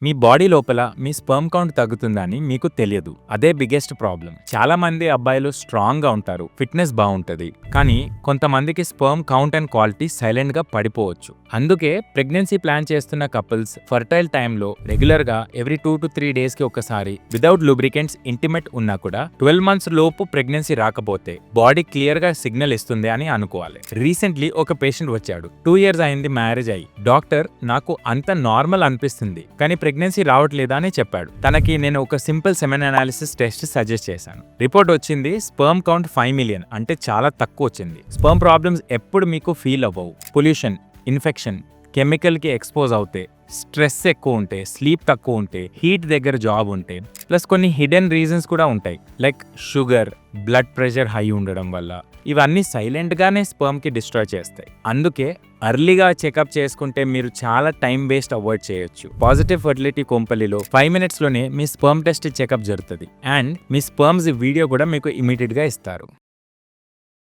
మీ body లోపల మీ sperm count తగ్గుతుందని మీకు తెలియదు. అదే బిగ్గెస్ట్ ప్రాబ్లం. చాలా మంది అబ్బాయిలు స్ట్రాంగ్ గా ఉంటారు, ఫిట్నెస్ బాగుంటది, కానీ కొంతమందికి sperm count and quality silent గా పడిపోవచ్చు. అందుకే ప్రెగ్నెన్సీ ప్లాన్ చేస్తున్న కపుల్స్ ఫర్టైల్ టైంలో రెగ్యులర్ గా ఎవ్రీ 2 to 3 days కి ఒకసారి వితౌట్ లూబ్రికెంట్స్ ఇంటిమేట్ ఉన్నా కూడా 12 months లోపు ప్రెగ్నెన్సీ రాకపోతే బాడీ క్లియర్ గా సిగ్నల్ ఇస్తుంది అని అనుకోవాలి. రీసెంట్లీ ఒక పేషెంట్ వచ్చాడు. 2 years అయింది మ్యారేజ్ అయ్యి. డాక్టర్ నాకు అంత నార్మల్ అనిపిస్తుంది కానీ ప్రెగ్నెన్సీ రావట్లేదా అని చెప్పాడు. తనకి నేను ఒక simple semen analysis test suggest చేశాను. రిపోర్ట్ వచ్చింది స్పర్మ్ కౌంట్ 5 million, అంటే చాలా తక్కువ వచ్చింది. స్పర్మ్ ప్రాబ్లమ్స్ ఎప్పుడు మీకు ఫీల్ అవ్వవు. పొల్యూషన్, ఇన్ఫెక్షన్, కెమికల్ కి ఎక్స్పోజ్ అవుతే, స్ట్రెస్ ఎక్కువ ఉంటే, స్లీప్ తక్కువ ఉంటే, హీట్ దగ్గర జాబ్ ఉంటే, ప్లస్ కొన్ని హిడెన్ రీజన్స్ కూడా ఉంటాయి like sugar, blood pressure high ఉండడం వల్ల. ఇవన్నీ సైలెంట్ గానే స్పర్మ్ కి డిస్ట్రాయ్ చేస్తాయి. అందుకే అర్లీగా చెకప్ చేసుకుంటే మీరు చాలా టైం వేస్ట్ అవాయిడ్ చేయొచ్చు. పాజిటివ్ ఫర్టిలిటీ కొంపల్లిలో 5 minutes లోనే మీ స్పర్మ్ టెస్ట్ చెకప్ జరుగుతుంది అండ్ మీ స్పర్మ్స్ వీడియో కూడా మీకు ఇమీడియట్ గా ఇస్తారు.